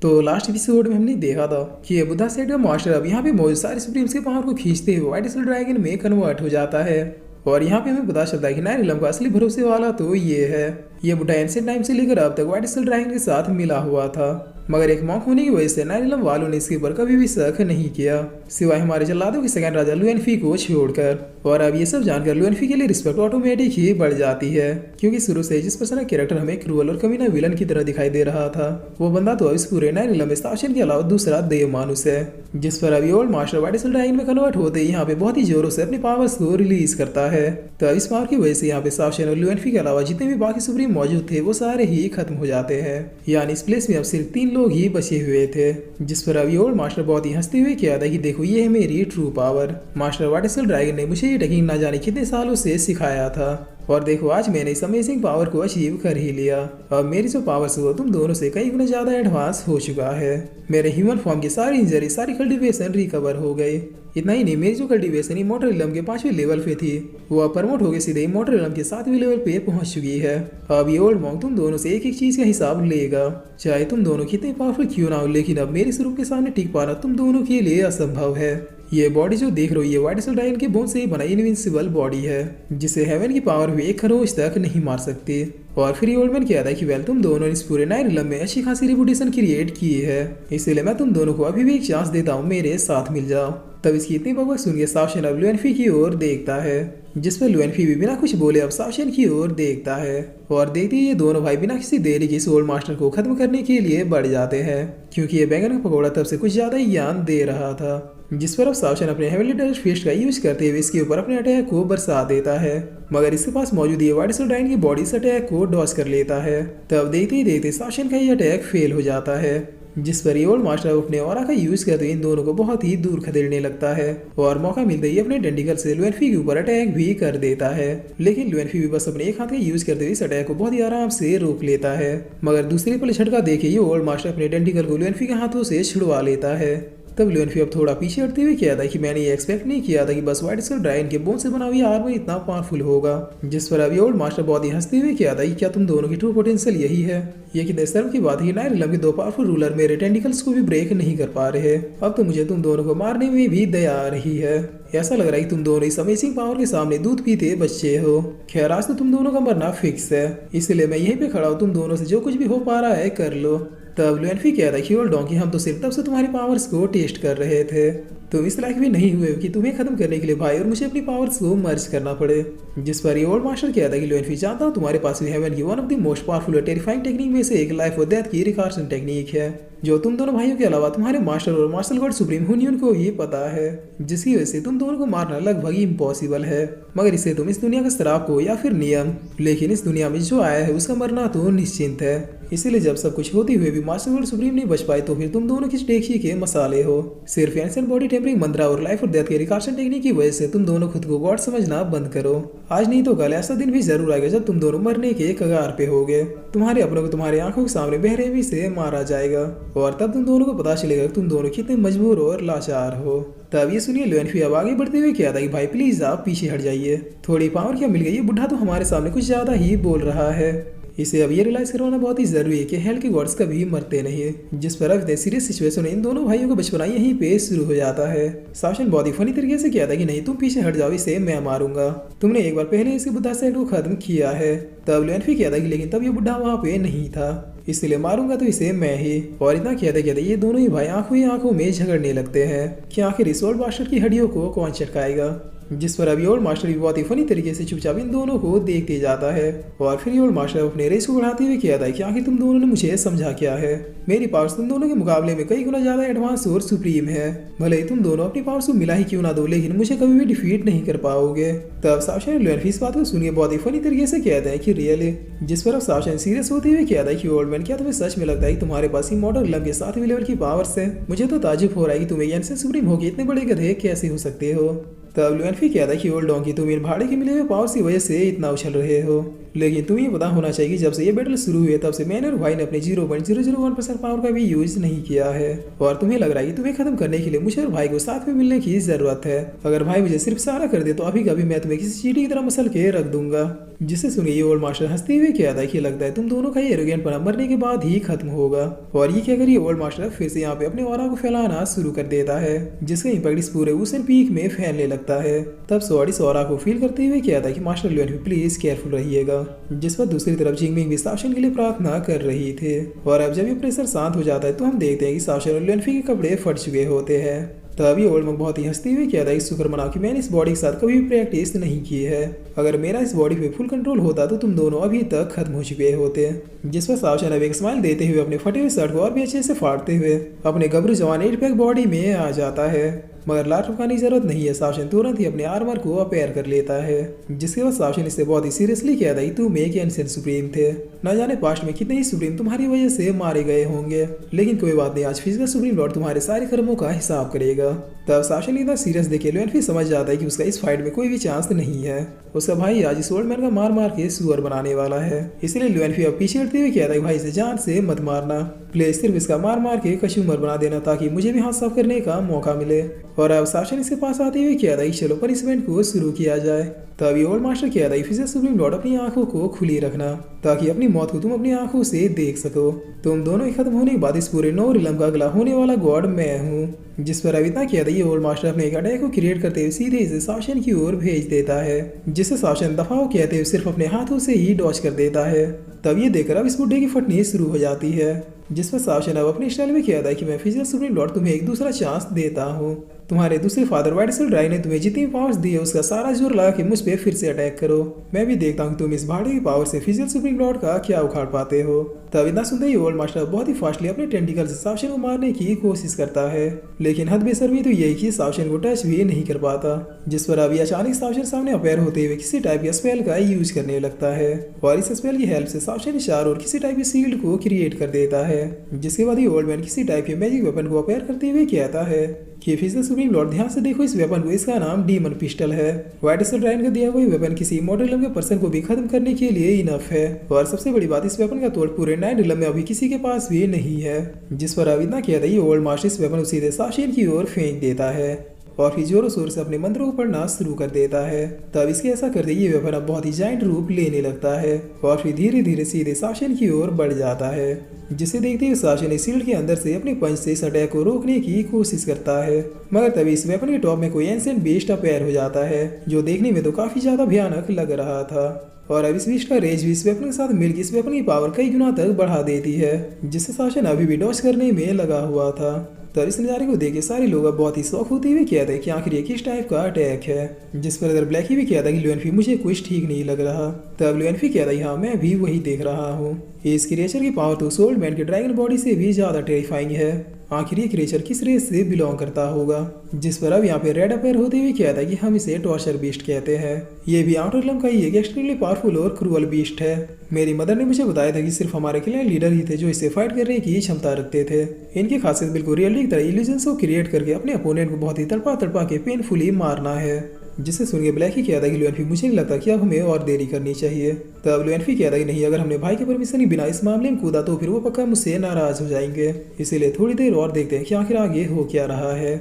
तो last episode में हमने देखा था कि ये बुद्धा सेठ का मास्टर अब यहाँ पे मौजूद सारे सुप्रीम्स के पावर को खींचते हुए वाइट ड्रैगन में कन्वर्ट हो जाता है। और यहाँ पे हमें पता चलता है कि नायरिलम का असली भरोसे वाला तो ये है। ये बुढ़ा एंशिएंट टाइम से लेकर अब तक वाइट ड्रैगन के साथ मिला हुआ था, मगर एक मॉन्क होने की वजह से नायरिलम वालों ने इसके ऊपर कभी भी शक नहीं किया, सिवाय हमारे जल्लादों के सेकंड राजा लुएनफी को छोड़कर। और अब ये सब जानकर लुएनफी के लिए रिस्पेक्ट ऑटोमेटिक ही बढ़ जाती है, क्योंकि शुरू से जिस पर्सन का कैरेक्टर हमें क्रूअल और कमीना विलन की तरह दिखाई दे रहा था, वो बंदा तो इस पूरे नायरिलम में स्टार्शन के अलावा दूसरा देव मानुस है, जिस पर अभी ओल्ड मास्टर वाइट ड्रैगन में कन्वर्ट होते ही यहाँ पे बहुत ही जोरों से अपने पावर्स को रिलीज करता है। तो इस पावर की वजह से यहाँ पे सावशन और लुएनफी के अलावा जितने भी बाकी सुप्रीम मौजूद थे वो सारे ही खत्म हो जाते हैं। यानी इस प्लेस में अब सिर्फ 3 लोग ही बचे हुए थे, जिस पर अभी ओल्ड मास्टर बहुत ही हंसते हुए किया था कि देखो ये है मेरी true power. Master white dragon ने मुझे ये टेक्निक ना जाने कितने सालों से सिखाया था, और देखो आज मैंने इस अमेजिंग पावर को अचीव कर ही लिया। अब मेरी जो पावर्स हो तुम दोनों से कई गुना ज्यादा एडवांस हो चुका है। मेरे ह्यूमन फॉर्म की सारी इंजरी, सारी कल्टिवेशन रिकवर हो गई। इतना ही नहीं, मेरी जो कल्टिवेशन इमॉर्टल रिलम के 5वें लेवल पे थी वो अब प्रमोट होकर सीधे इमॉर्टल रिलम के 7वें लेवल पे पहुंच चुकी है। अब ये ओल्ड मॉन्क तुम दोनों से एक एक चीज का हिसाब लेगा, चाहे तुम दोनों कितने पावरफुल क्यों ना हो, लेकिन अब मेरे स्वरूप के सामने टिक पाना तुम दोनों के लिए असंभव है। ये बॉडी जो देख रहे हो ये वाइट ड्रैगन के बोन से ही बनाई इनविंसिबल बॉडी है, जिसे हेवन की पावर भी एक खरोच तक नहीं मार सकती। और फिर ओल्ड मैन कहता है कि वेल तुम दोनों ने इस पूरे नायरिलम में अच्छी खासी रेपुटेशन क्रिएट की है, इसीलिए मैं तुम दोनों को अभी भी एक चांस देता हूँ, मेरे साथ मिल जाओ। तब इसकी इतनी बकवास सुन के सावशन अब लुएनफी की ओर देखता है, जिस पर लुएनफी भी बिना कुछ बोले अब सावशन की ओर देखता है। और देखते ही ये दोनों भाई बिना किसी देरी के इस ओल्ड मास्टर को खत्म करने के लिए बढ़ जाते हैं, क्योंकि ये बैंगन का पकौड़ा तब से कुछ ज्यादा ही ज्ञान दे रहा था। जिस पर अब सावशन अपने हेवनली डस्ट फिस्ट का यूज करते हुए इसके ऊपर अपने अटैक को बरसा देता है, मगर इसके पास मौजूद ये वाइट ड्रैगन की बॉडी से अटैक को डॉज कर लेता है। तब देखते ही देखते सावशन का ये अटैक फेल हो जाता है, जिस पर ओल्ड मास्टर अपने ऑरा का यूज करते इन दोनों को बहुत ही दूर खदेड़ने लगता है, और मौका मिलते ही अपने डेंटिकल से लुएनफी के ऊपर अटैक भी कर देता है। लेकिन लुएनफी भी बस अपने एक हाथ का यूज करते हुए इस अटैक को बहुत ही आराम से रोक लेता है, मगर दूसरे पल झटका देखे ये ओल्ड मास्टर अपने डेंटिकल को लुएनफी के हाथों से छुड़वा लेता है। तब लुएनफी अब थोड़ा पीछे हटते हुए किया था कि मैंने ये एक्सपेक्ट नहीं किया था कि बस वाइट ड्रैगन के बोन से बना हुआ आर्मर इतना पावरफुल होगा। जिस पर अभी ओल्ड मास्टर बहुत ही हंसते हुए किया था कि क्या तुम दोनों की ट्रू पोटेंशियल यही है? ये कितने शर्म की बात है कि नायरिलम के 2 पावरफुल रूलर मेरे टेंटिकल्स को भी ब्रेक नहीं कर पा रहे। अब तो मुझे तुम दोनों को मारने में भी दया आ रही है। ऐसा लग रहा है कि तुम दोनों इस अमेजिंग पावर के सामने दूध पीते बच्चे हो। खैर आज तो तुम दोनों का मरना फिक्स है, इसलिए मैं यहीं पे खड़ा हूँ, तुम दोनों से जो कुछ भी हो पा रहा है कर लो। तब लुएनफी कह रहा है कि ओल्ड डोंकी हम तो सिर्फ तब से तुम्हारी पावर्स को टेस्ट कर रहे थे, तुम इस लायक भी नहीं हुए कि तुम्हें खत्म करने के लिए भाई और मुझे अपनी पावर्स को मर्ज करना पड़े। जिस पर ये ओल्ड मास्टर कहता है कि लुएनफी जानता हूँ तुम्हारे पास भी हेवन की one of the most powerful और टेरिफाइंग टेक्निक में से एक लाइफ और डेथ की रिकॉर्शन टेक्निक है, जो तुम दोनों भाइयों के अलावा तुम्हारे मास्टर और मार्शल गॉड सुप्रीम यूनियन को ही पता है, जिसकी वजह से तुम दोनों को मारना लगभग इम्पॉसिबल है। मगर इससे तुम इस दुनिया का श्राप को या फिर नियम, लेकिन इस दुनिया में जो आया है उसका मरना तो निश्चिंत है। इसीलिए जब सब कुछ होते हुए भी मास्टर वर्ल्ड सुप्रीम नहीं बच पाए तो फिर तुम दोनों किस टेक्सी के मसाले हो। सिर्फ एंशिएंट बॉडी टेम्परिंग मंत्रा और लाइफ और डेथ के रिकॉर्शन टेक्निक की वजह से तुम दोनों खुद को गॉड समझना बंद करो। आज नहीं तो कल ऐसा दिन भी जरूर आएगा जब तुम दोनों मरने के कगार पे होगे, तुम्हारे अपनों को तुम्हारी आंखों के सामने बेरहमी से मारा जाएगा, और तब तुम दोनों को पता चलेगा कि तुम दोनों कितने मजबूर और लाचार हो। तब ये सुनिए लुएनफी अब आगे बढ़ते हुए क्या था कि भाई प्लीज आप पीछे हट जाइए, थोड़ी पावर क्या मिल गई, ये बुढ़ा तो हमारे सामने कुछ ज्यादा ही बोल रहा है। इसे अब ये रियलाइज करवाना बहुत ही जरूरी है कि हेल के गॉड्स कभी मरते नहीं है। जिस पर अब सीरियस सिचुएशन इन दोनों भाइयों का बचपना यहीं पे शुरू हो जाता है। सावशन बहुत ही फनी तरीके से कहता है कि नहीं तुम पीछे हट जाओ, इसे मैं मारूंगा, तुमने एक बार पहले इसे बुढ़ा सेठ को खत्म किया है। तब लुएनफी कहता है कि लेकिन तब ये बुढ़ा वहाँ पे नहीं था, इसलिए मारूंगा तो इसे मैं ही। और इतना कहते कहते ये दोनों ही भाई आंखों ही आंखों में झगड़ने लगते हैं कि आखिर इस ओल्ड मास्टर की हड्डियों को कौन चटकाएगा। जिस पर अभी ओल्ड मास्टर भी बहुत ही फनी तरीके से चुपचाप इन दोनों को देखते जाता है, और फिर ओल्ड मास्टर अपने रेस को बढ़ाते हुए कहता है कि आखिर तुम दोनों ने मुझे समझा क्या है, मेरी पावर्स तुम दोनों के मुकाबले में कई गुना ज्यादा एडवांस और सुप्रीम है, भले ही तुम दोनों अपनी पावर्स को मिला ही क्यों ना दो, लेकिन मुझे कभी भी डिफीट नहीं कर पाओगे। तब सावशन लुएनफी इस बात को सुनिए बहुत ही फनी तरीके से कहते हैं कि रियली। जिस पर अब सावशन सीरियस होते हुए कहता है कि ओल्ड मैन क्या तुम्हें सच में लगता है कि तुम्हारे पास ही मॉडर्न लम के 7वें लेवल की पावर्स है? मुझे तो ताजुब हो रहा है कि तुम्हें एंशिएंट सुप्रीम होकर इतने बड़े गधे कैसे हो सकते हो। तब लुएनफी कहता है कि ओल्ड डोंकी तुम इन भाड़े के मिले हुए पावर्स की वजह से इतना उछल रहे हो, लेकिन तुम्हें ये पता होना चाहिए कि जब से ये बैटल शुरू हुए तब से मैंने और भाई ने अपने 0.001% पावर का भी यूज नहीं किया है। और तुम्हें लग रहा है कि तुम्हें खत्म करने के लिए मुझे और भाई को साथ में मिलने की जरूरत है। अगर भाई मुझे सिर्फ सहारा कर दे तो अभी कभी मैं तुम्हें किसी चीटी की तरह मसल के रख दूंगा। जिसे सुनिए ये ओल्ड मास्टर हंसते हुए कहता है कि लगता है तुम दोनों का ये एरोगेंटपना मरने के बाद ही खत्म होगा। और ये कहकर ये ओल्ड मास्टर फिर से यहाँ पे अपने ऑरा को फैलाना शुरू कर देता है, जिसका इम्पैक्ट इस पूरे ओशन पीक में फैलने लगता है। तब सॉर्ड इस ऑरा को फील करते हुए कहता है कि मास्टर ल्यूएनफी प्लीज केयरफुल रहिएगा। जिस पर दूसरी तरफ जिंगमिंग भी सावशन के लिए प्रार्थना कर रही थे। और अब जब ये प्रेशर शांत हो जाता है तो हम देखते हैं कि सावशन और ल्यूएनफी के कपड़े फट चुके होते हैं। तभी ओल्ड मंक बहुत ही हंसते हुए कहता है शुक्र मनाओ कि मैंने इस बॉडी के साथ कभी भी प्रैक्टिस नहीं की है। अगर मेरा इस बॉडी पे फुल कंट्रोल होता तो तुम दोनों अभी तक खत्म हो चुके होते। जिस पर सावशन अब एक स्माइल देते हुए अपने फटे हुए शर्ट को और भी अच्छे से फाड़ते हुए अपने गबरू जवान 8 पैक बॉडी में आ जाता है। मगर लाट रुकाने की जरूरत नहीं है, सावशन तुरंत ही अपने आर्मर को अपेयर कर लेता है। जिसके बाद सावशन इससे बहुत ही सीरियसली कहता है तुम एक एंशिएंट सुप्रीम थे, न जाने पास्ट में कितने ही सुप्रीम तुम्हारी वजह से मारे गए होंगे, लेकिन कोई बात नहीं, आज फिजिकल सुप्रीम लॉर्ड तुम्हारे सारे कर्मों का हिसाब करेगा। तब सावशन इतना सीरियस देखे ल्यूएनफी समझ जाता है कि उसका इस फाइट में कोई भी चांस नहीं है। उसका भाई आज इस ओल्ड मैन का मार मार के सुअर बनाने वाला है। इसलिए ल्यूएनफी अब पीछे हटते हुए कहता है भाई से जान से मत मारना, प्लीज सिर्फ इसका मार मार के कशूमर बना देना ताकि मुझे भी हाथ साफ करने का मौका मिले। और अब सावशन इसके पास आते हुए कहता है चलो पनिशमेंट को शुरू किया जाए। तभी ओल्ड मास्टर कहता है फिजिकल सुप्रीम लॉर्ड अपनी आंखों को खुली रखना ताकि अपनी मौत को तुम अपनी आंखों से देख सको। तुम दोनों के खत्म होने के बाद इस पूरे 9 रिलम का अगला होने वाला गॉड मैं हूँ। जिस पर अब इतना कहता है ओल्ड मास्टर अपने एक अटैक को क्रिएट करते हुए सीधे इसे सावशन की ओर भेज देता है, जिसे सावशन दफाओ कहते हुए सिर्फ अपने हाथों से ही डॉच कर देता है। तब ये देखकर अब इस बुड्ढे की फटनी शुरू हो जाती है, जिस पर सावशन अब अपने स्टाइल में कहता है कि मैं फिजिकल सुप्रीम लॉर्ड तुम्हें एक दूसरा चांस देता हूँ। तुम्हारे दूसरे फादर वाइट एसल ड्राई ने तुम्हें जितनी पावर्स दी है उसका सारा जोर लगा के मुझ पे फिर से अटैक करो। मैं भी देखता हूँ तुम इस भाड़े की पावर से फिजिकल सुप्रीम लॉर्ड का क्या उखाड़ पाते हो। तब इतना सुनते ही ओल्ड मास्टर बहुत ही फास्टली अपने टेंटिकल से सावशन को मारने की कोशिश करता है, लेकिन हद बेसर्मी तो यही कि सावशन को टच भी नहीं कर पाता। जिस पर अभी अचानक सावशन सामने अपेयर होते हुए किसी टाइप के स्पेल का यूज करने लगता है और इस स्पेल की हेल्प से सावशन इशार और किसी टाइप की शील्ड को क्रिएट कर देता है। जिसके बाद ही ओल्ड मैन किसी टाइप के मैजिक वेपन को अपेयर करते हुए कहता है कि फिजिकल सुप्रीम लॉर्ड ध्यान से देखो इस वेपन को, इसका नाम डीमन पिस्टल है। व्हाइट एसल ड्राइन का दिया हुआ वेपन किसी मॉडल रिलम के पर्सन को भी खत्म करने के लिए इनफ है। और सबसे बड़ी बात इस वेपन का तोड़ पूरे 9 रिलम में अभी किसी के पास भी नहीं है। जिस पर अब इतना कहता है ओल्ड मास्टर इस वेपन को सीधे सावशन की ओर फेंक देता है और फिर जोरों शोर से अपने मंत्रों को पढ़ना शुरू कर देता है। तब इसके ऐसा करते ये वेपन अब बहुत ही जाइंट रूप लेने लगता है और फिर धीरे धीरे सीधे सावशन की ओर बढ़ जाता है। जिसे देखते हुए सावशन इस शील्ड के अंदर से अपने पंच से इस अटैक को रोकने की कोशिश करता है, मगर तभी इस वेपन के टॉप में कोई एंशिएंट बीस्ट अपेयर हो जाता है, जो देखने में तो काफी ज्यादा भयानक लग रहा था। और अब इस बीस्ट का रेज भी इस वेपन के साथ मिलकर इस वेपन की पावर कई गुना तक बढ़ा देती है, जिससे सावशन अभी भी डॉज करने में लगा हुआ था। तब इस नज़ारे को देख के सारे लोग अब बहुत ही शौक होते हुए कहते हैं कि आखिर ये किस टाइप का अटैक है। जिस पर अगर ब्लैकी भी कहता है कि ल्यूएनफी मुझे कुछ ठीक नहीं लग रहा। तब ल्यूएनफी कहता है हाँ मैं भी वही देख रहा हूँ, इस क्रिएचर की पावर तो सोल्ड मैन के ड्रैगन बॉडी से भी ज्यादा टेरिफाइंग है। आखिर ये क्रिएचर किस रेस से बिलोंग करता होगा। जिस पर अब यहाँ पे रेड अपेयर होते हुए कहता है कि हम इसे टॉर्चर बीस्ट कहते हैं। ये भी आउटर रिलम का ही एक एक्सट्रीमली पावरफुल और क्रूअल बीस्ट है। मेरी मदर ने मुझे बताया था कि सिर्फ हमारे क्लैन लीडर ही थे जो इसे फाइट करने की क्षमता रखते थे। इनकी खासियत बिल्कुल रियलिटी की तरह इल्यूजन्स को क्रिएट करके अपने अपोनेंट को बहुत ही तड़पा तड़पा के पेनफुली मारना है। जिसे सुन के ब्लैकी कहता है कि ल्यूएनफी मुझे नहीं लगता कि अब हमें और देरी करनी चाहिए। तब ल्यूएनफी कहता है कि नहीं, अगर हमने भाई के परमिशन ही बिना इस मामले में कूदा तो फिर वो पक्का मुझसे नाराज हो जाएंगे, इसीलिए थोड़ी देर और देखते हैं कि आखिर आगे हो क्या रहा है।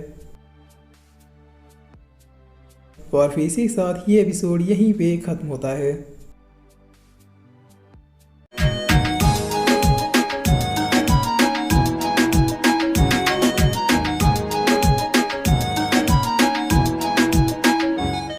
और फिर इसी के साथ ये एपिसोड यहीं पे खत्म होता है।